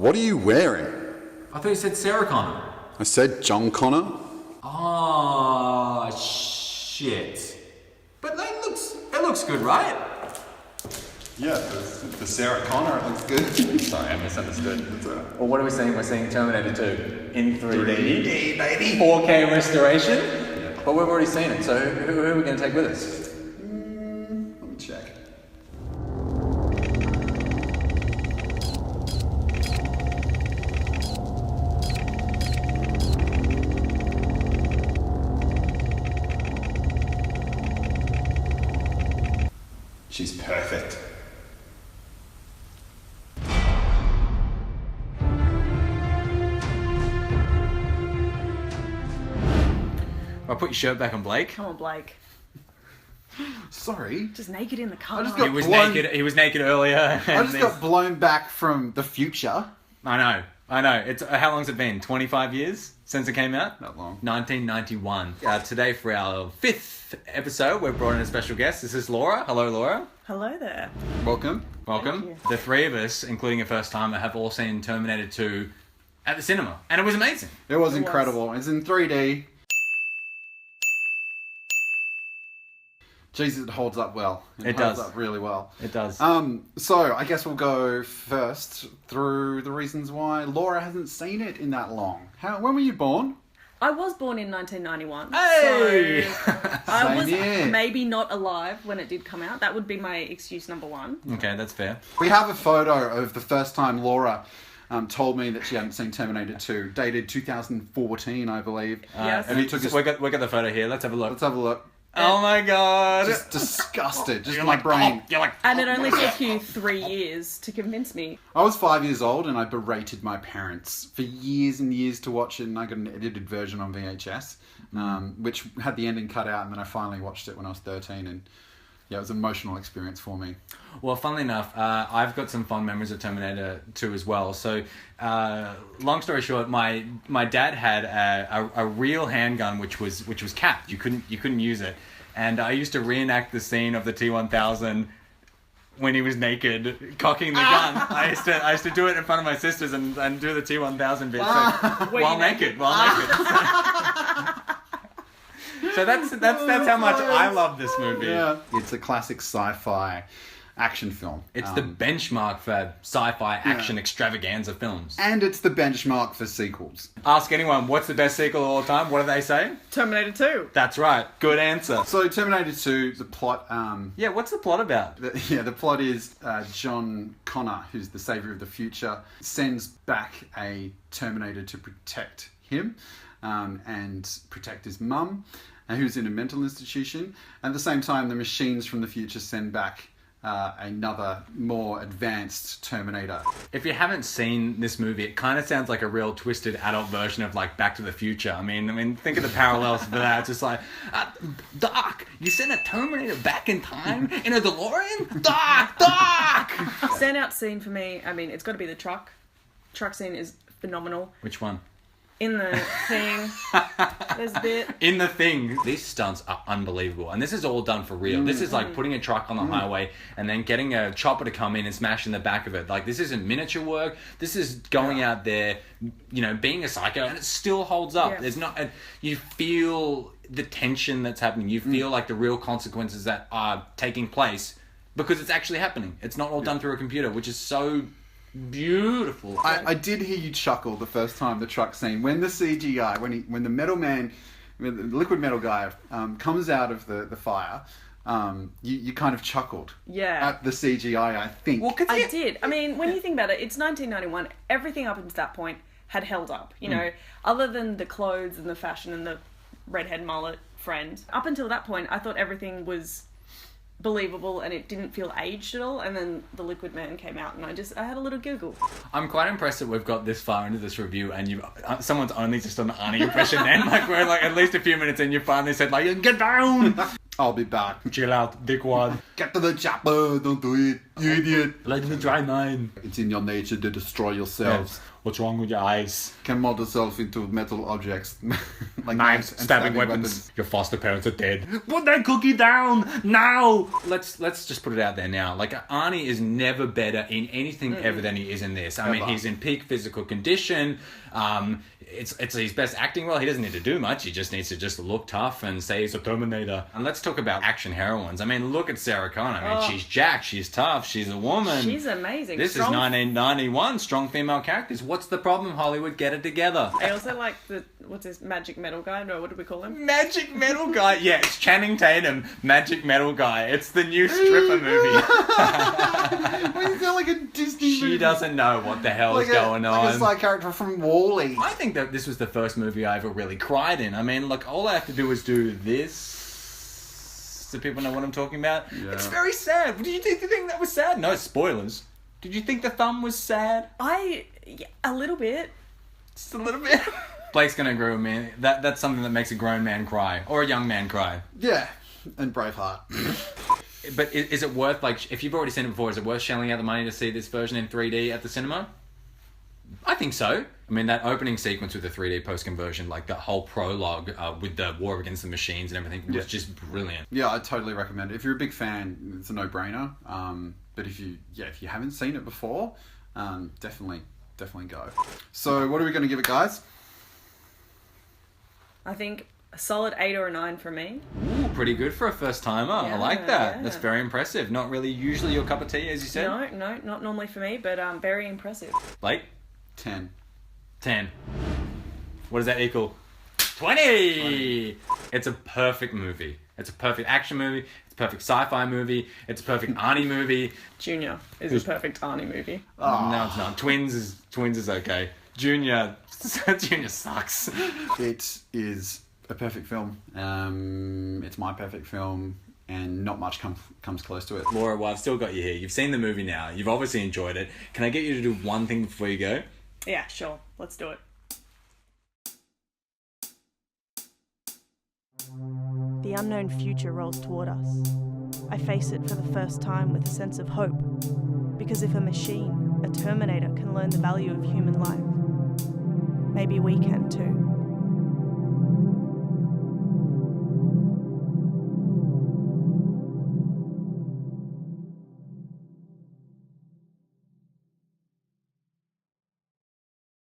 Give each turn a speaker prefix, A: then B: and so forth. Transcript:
A: What are you wearing?
B: I thought you said Sarah Connor.
A: I said John Connor.
B: Oh, shit. But it looks good, right?
A: Yeah, for Sarah Connor, it looks good.
B: Sorry, I misunderstood.
A: That's all right.
B: Well, what are we seeing? We're seeing Terminator 2 in 3D.
A: 3D, baby.
B: 4K restoration. Yeah. But we've already seen it, so who are we going to take with us?
A: Let me check. She's perfect.
B: I'll put your shirt back on, Blake.
C: Come on, Blake.
A: Sorry.
C: Just naked in the car.
A: just got-
B: He was naked earlier.
A: I just got blown back from the future.
B: I know. It's how long's it been? 25 years since it came out?
A: Not long.
B: 1991. Today for our 5th episode, we've brought in a special guest. This is Laura. Hello, Laura.
C: Hello there.
A: Welcome.
B: Welcome.
C: Thank you.
B: The three of us, including a first timer, have all seen Terminator 2 at the cinema, and it was amazing.
A: It was incredible. It's in 3D. Jesus, it holds up well.
B: It
A: holds
B: does.
A: up really well.
B: It does.
A: So I guess we'll go first through the reasons why Laura hasn't seen it in that long. When were you born?
C: I was born in 1991.
B: Hey!
C: So I
A: Same
C: was
A: year.
C: maybe not alive when it did come out. That would be my excuse number one.
B: Okay, that's fair.
A: We have a photo of the first time Laura told me that she hadn't seen Terminator 2, dated 2014, I believe.
C: Yes.
A: And he took us.
B: We got the photo here. Let's have a look.
A: Let's have a look.
B: Oh my god.
A: Just disgusted. Just
B: You're
A: my
B: like,
A: brain.
B: oh, you're like,
C: And it only took you 3 years to convince me.
A: I was 5 years old and I berated my parents for years and years to watch it, and I got an edited version on VHS, which had the ending cut out, and then I finally watched it when I was 13, and yeah, it was an emotional experience for me.
B: Well, funnily enough, I've got some fond memories of Terminator 2 as well. So, long story short, my dad had a real handgun which was capped. You couldn't use it, and I used to reenact the scene of the T-1000 when he was naked, cocking the gun. I used to do it in front of my sisters and do the T-1000 bit while naked. So that's how much I love this movie.
A: Yeah, it's a classic sci-fi action film.
B: It's the benchmark for sci-fi action extravaganza films.
A: And it's the benchmark for sequels.
B: Ask anyone, what's the best sequel of all time? What do they say?
C: Terminator 2.
B: That's right. Good answer.
A: So Terminator 2, the plot...
B: Yeah, what's the plot about?
A: The plot is John Connor, who's the savior of the future, sends back a Terminator to protect him and protect his mum, who's in a mental institution. At the same time, the machines from the future send back another more advanced Terminator.
B: If you haven't seen this movie, it kind of sounds like a real twisted adult version of like Back to the Future. I mean, think of the parallels for that. It's just like, Doc, you sent a Terminator back in time in a DeLorean? Doc!
C: Standout scene for me, I mean, it's got to be the truck. Truck scene is phenomenal.
B: Which one?
C: In the thing, there's a bit.
B: In the thing. These stunts are unbelievable. And this is all done for real. This is like putting a truck on the highway and then getting a chopper to come in and smash in the back of it. Like, this isn't miniature work. This is going out there, being a psycho, and it still holds up.
C: Yeah.
B: There's not... You feel the tension that's happening. You feel like the real consequences that are taking place because it's actually happening. It's not all done through a computer, which is so... beautiful.
A: I did hear you chuckle the first time the truck scene when the CGI when the metal man, the liquid metal guy comes out of the fire. You kind of chuckled.
C: Yeah.
A: At the CGI, I think.
B: Well,
C: I did. I mean, when you think about it, it's 1991. Everything up until that point had held up. Other than the clothes and the fashion and the redhead mullet friend. Up until that point, I thought everything was believable and it didn't feel aged at all, and then the Liquid Man came out and I had a little giggle.
B: I'm quite impressed that we've got this far into this review and someone's only just done an Arnie impression then. Like, we're like at least a few minutes in, you finally said like, get down!
A: I'll be back.
B: Chill out, dickwad.
A: Get to the chopper, don't do it, you idiot.
B: Let me try mine.
A: It's in your nature to destroy yourselves.
B: What's wrong with your eyes?
A: Can mold itself into metal objects. Like
B: Knives,
A: and
B: stabbing weapons. Your foster parents are dead. Put that cookie down now. Let's just put it out there now. Like, Arnie is never better in anything ever than he is in this. I mean, he's in peak physical condition. It's his best acting role. He doesn't need to do much. He just needs to just look tough and say he's a Terminator. And let's talk about action heroines. I mean, look at Sarah Connor. I mean, she's jacked, she's tough, she's a woman.
C: She's amazing.
B: This is 1991. Strong female characters. What's the problem, Hollywood? Get it together.
C: I also like what's his magic metal guy? No, what do we call him?
B: Magic metal guy. Yeah, it's Channing Tatum, magic metal guy. It's the new stripper movie.
A: Well, you feel like a Disney movie.
B: She doesn't know what the hell is going on.
A: Like a side character from WALL-E.
B: I think that this was the first movie I ever really cried in. I mean, look, all I have to do is do this. So people know what I'm talking about.
A: Yeah.
B: It's very sad. Did you think that was sad? No spoilers. Did you think the thumb was sad?
C: Yeah, a little bit.
B: Just a little bit. Blake's gonna agree with me. That's something that makes a grown man cry. Or a young man cry.
A: Yeah. And Braveheart.
B: But is it worth, like, if you've already seen it before, is it worth shelling out the money to see this version in 3D at the cinema? I think so. I mean, that opening sequence with the 3D post-conversion, like the whole prologue with the war against the machines and everything was just brilliant.
A: Yeah, I totally recommend it. If you're a big fan, it's a no-brainer. But if you haven't seen it before, definitely go. So what are we going to give it, guys?
C: I think a solid 8 or a 9 for me.
B: Ooh, pretty good for a first-timer. I like that. Yeah. That's very impressive. Not really usually your cup of tea, as you said.
C: No, not normally for me, but very impressive.
B: Blake?
A: 10.
B: 10. What does that equal? 20! It's a perfect movie. It's a perfect action movie. It's a perfect sci-fi movie. It's a perfect Arnie movie.
C: Junior is a perfect Arnie movie.
B: Oh. No, it's not. Twins is okay. Junior sucks.
A: It is a perfect film. It's my perfect film, and not much comes close to it.
B: Laura, well, I've still got you here. You've seen the movie now. You've obviously enjoyed it. Can I get you to do one thing before you go?
C: Yeah, sure. Let's do it.
D: The unknown future rolls toward us. I face it for the first time with a sense of hope. Because if a machine, a Terminator, can learn the value of human life, maybe we can too.